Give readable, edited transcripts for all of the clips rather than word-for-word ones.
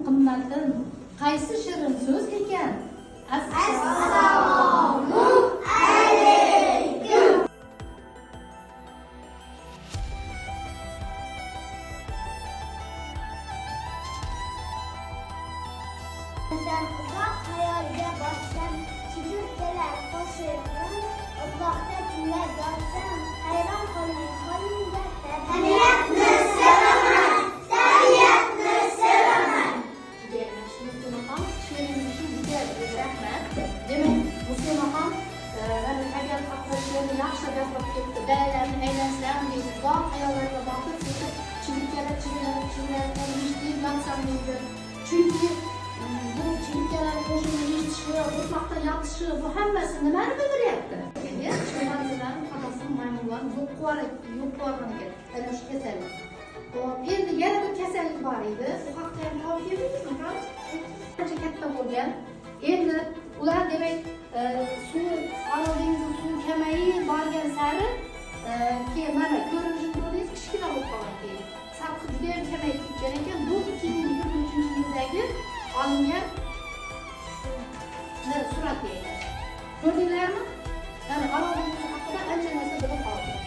qimmatin qaysi shirin so'z ekan? Assalomu alaykum. Uzoq xayolga borsam, chizib kelar qo'shig'im, uzoqda tinglab borsam, hayron qolmay qo'limda tabiatni sevaman, tabiatni sevaman. Demak, Muslimaxon tabiat haqida she'rni yaxshi gapirib ketdi. Dalalarni aylansam deydi, uzoq xayollarga botib ketib, chigirtkalar chivilayotgan eshitib yotsam deydi. Chunki bu chigirtkalar qo'shig'ini eshitishi, o'tloqda yotishi, bu hammasi nimani bildiryapti? Chimpanzelar, qafasdan maymunlar yo'q qilaverganiga ana shu kasallik. Endi yana bir kasallik bor edi. Bu haqda ham javob berdingizmi? Qancha katta bo'lgan. Endi ular demak suv Orol dengizi suvi kamayib borgan sari keyin mana ko'rinishini ko'rdingiz, kichkina bo'lib qolgan keyin. Sathi juda ham kamayib ketgan ekan. Bu 2023-yildagi olingan surat ekan. Ko'rdinglarmi? Mana Orol dengizi haqida ancha narsa bilib qoldik.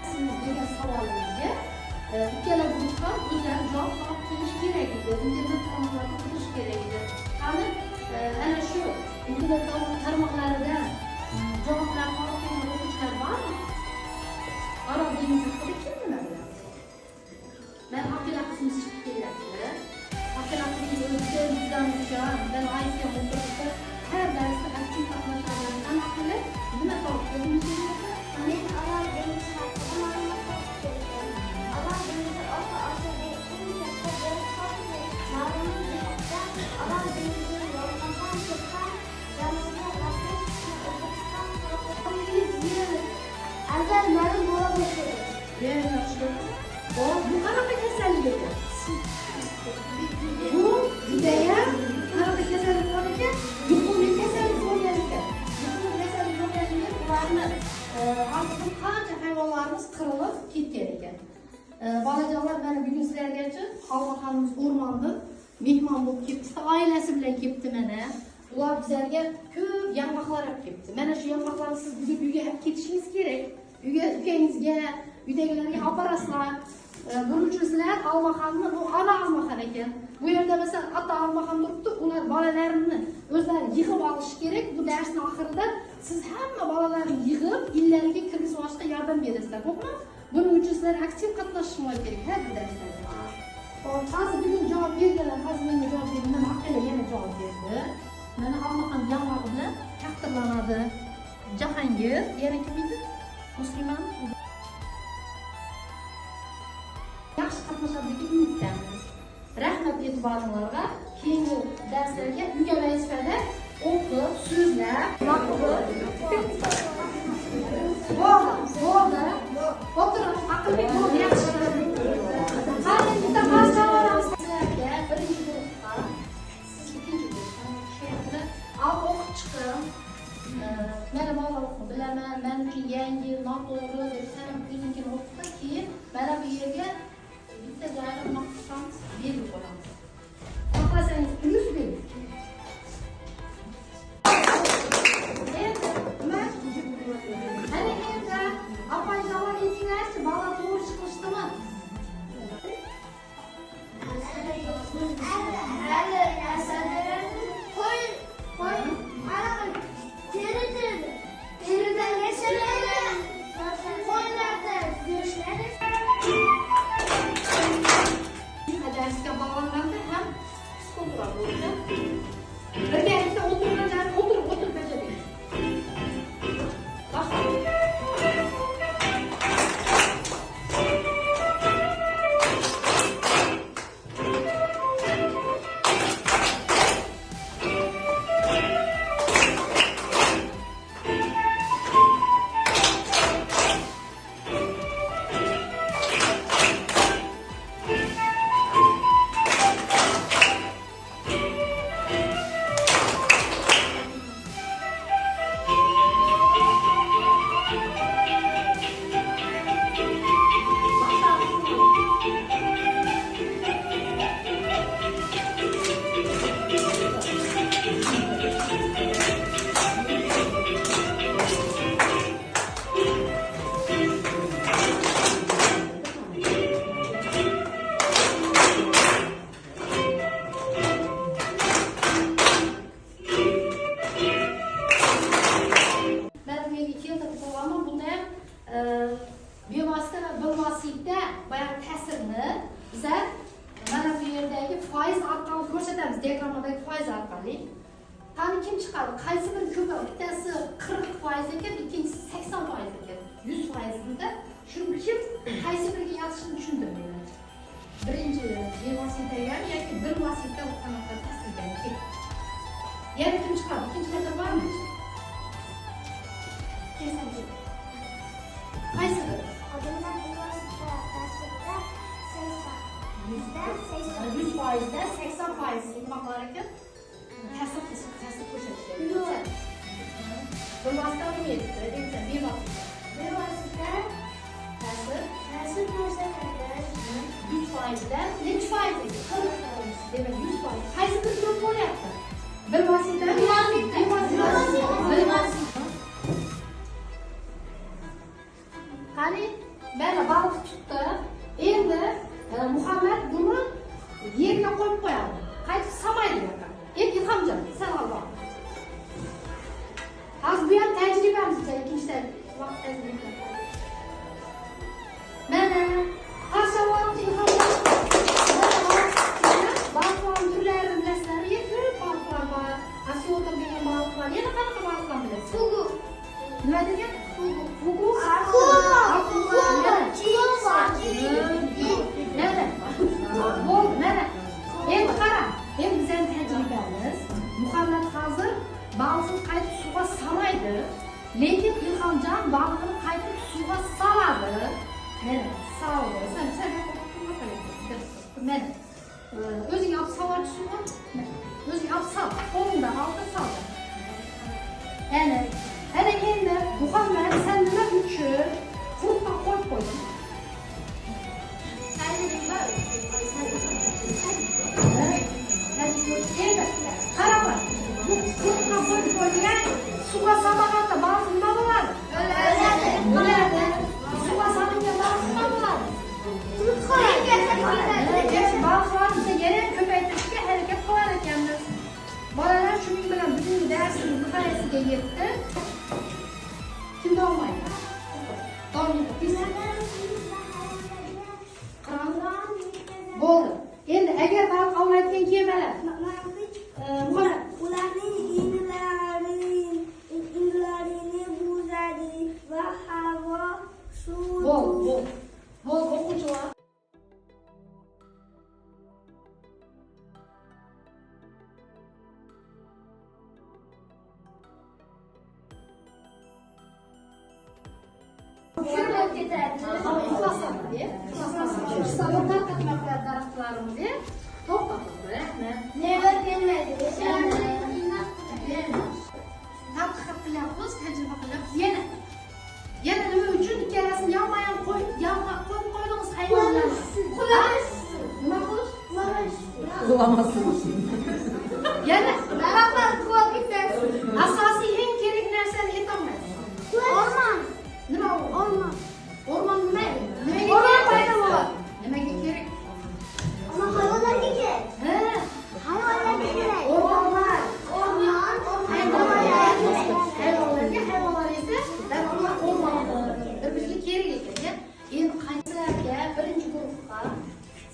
Siz degan savolimizga ikkala guruh ham o'zlari javob topib kelish kerak edi. Internet tarmoqlarida qilish kerak edi. Qani ana shu internet tarmoqlaridan javoblar olib kelgan o'quvchilar bormi? Orol dengizi haqida kim nima biladi? Men aqidamiz chiqib kelyapti. Aqidamiz o'zida bizdan uchun, ben aytgan o'quvchilar har darsda aktiv qatnashadigan aniqlik nima topib keldingiz? Men Orol dengizi haqida ma'lumot topib keldim. Orol dengizi Osiyoda eng katta deniz hisoblanadi. Ma'lumot jihatdan Orol dengizi yolg'ondan chiqqan Janubiy Afrika, O'zbekiston tarafida azal ma'lum bo'la boshladi. Yaxshi. Bu qanaqa kasallik ekan? Bu judayam qanaqa kasallik bor ekan? Yuqumli kasallik bo'lgan ekan. Yuqumli kasallik bo'lganligi ularni hozir qancha hayvonlarimiz qirilib ketgan ekan. Bolajonlar mana bugun sizlargacha xalqimiz o'rmonda mehmon bo'lib ketdi, oilasi bilan ketdi mana. Ular bizlarga ko'p yong'oqlar olib keldi. Mana shu yong'oqlarni siz bugun uyga olib ketishingiz kerak. Uyga ukangizga, uydagilarga olib borasizlar. Buning uchun sizlar olmaxonni, bu ona olmaxon ekan. Bu yerda masalan ota olmaxon turibdi, ular bolalarini o'zlari yig'ib olishi kerak. Bu darsning oxirida siz hamma bolalarni yig'ib, illariga kirgizib olishga yordam berasizlar, xo'pmi? Buning uchun sizlar aktiv qatnashishingiz kerak har bir darslarda. Hozir bugun javob berganlar, hozir menga javob berdi, mana aqala yana javob berdi. Mana olmaxon yong'og'i bilan taqdirlanadi. Jahongir, yana kim edi? Musliman. Yaxshi qatnashadigan umiddamiz. Rahmat e'tiboringizga. Keyingi darslarga uyga vazifada o'qib, so'zlab, bo'ldi. O'tirib, aqlli bo'lib yaxshi. Qani bitta masalamiz sizlarga birinchi guruhda, siz ikkinchi guruhda she'rni olib o'qib chiqing. Mana bolalarni bilaman, men uchun yangi, noto'g'ri deb sanab o'zingizga o'qib, keyin mana bu yerga bitta joyni maqsad berib qo'yamiz. Xohlasangiz plyus bering. Mana endi opang javob aytinglarchi, bola to'g'ri chiqishdimi? Darsga bog'langanda ham psixolog bo'ladi. Birgalikda o'tirmadan o'tirib bajaring. foiz orqali ko'rsatamiz, diagrammadagi foiz orqali. Qani kim chiqadi? Qaysi biri ko'proq? Bittasi 40% ekan, ikkinchisi 80% ekan. 100%da shuning kim qaysi biriga yotishini tushuntirmayman. Birinchi bevositaga yoki bir vosita qanaqa tasdiqdan kim? Yana kim chiqadi? Ikkinchi metr bormi? Qaysi biri? Odamlar bevosita ta'sirida 100%da 80% nima qilar ekan? Ta'sir ko'rsatishadi. Bir vosita bo'lmaydi. Bevosita ta'sir ko'rsatadi. 100%dan necha foiz? 40%. Demak 100%. Qaysi biri ko'p bo'lyapti? Bir vosita, qani mana baliq tutdi. Endi Muhammad buni yerga qo'yib qo'yadi. Qaytib samaydi ekan. Ilhomjon, sen ol bor. Hozir bu ham tajribamizda ikkinchidan vaqt tajriba. Mana hasavot ilhomjon. Baliqlar turlarini bilasizlar, ko'p baliqlar bor. Asiyota degan baliqlar, yana qanaqa baliqlar bilasiz? Fugu. Nima degan? Fugu. Mana. Endi qara. Endi bizning tajribamiz. Muhammad hozir baliqni qaytib suvga solmaydi. Lekin Ilhomjon baliqni qaytib suvga soladi. Mana, soldi. Sen mana. O'zing olib soladi suvga. O'zing olib sol. Qo'lingda olib sol. Ana endi Muhammad sen nima uchun qurtqa qo'yib qo'yding? Endi qarama. Bu qurtqa qo'yib qo'ygan suvga solganda baliq nima bo'ladi? O'ladi. Suvga solingan baliq nima bo'ladi? Baliqlarni yana ko'paytirishga harakat qilar ekanmiz. Bolalar shuning bilan bugungi darsimiz nihoyasiga yetdi. Kimda olmaydi? Bo'ldi. Endi agar baliq ovlayotgan kemalar ularning inlarini buzadi va havo suv. Bo'ldi, o'quvchilar. Daraxtlarimizni to'xtatdi. Neva kelmaydi. Tadqiqot qilyapmiz, tajriba qilyapmiz. Yana nima uchun ikkalasini yonma-yon qo'yib qo'ydingiz hayvonlarni? Nima qilish? Yana asosiy eng kerak narsani aytolmaysiz. Nima o'rmon? O'rmon nima? Nimaga kerak? Nimaga kerak? Hayvonlarga kerak. Hayvonlarga kerak. O'rmonlar. Hayvonlarga esa darhol o'rmon. Bizga kerak ekan. Endi qaysilarga birinchi guruhga,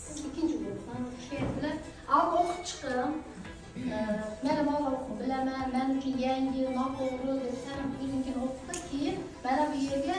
siz ikkinchi guruhga tushayapsizlar. Alba o'qib chiqing. Mana bolalar bilaman, men uchun yangi, noto'g'ri deb sanab o'zingizga o'qitib, keyin mana bu yerga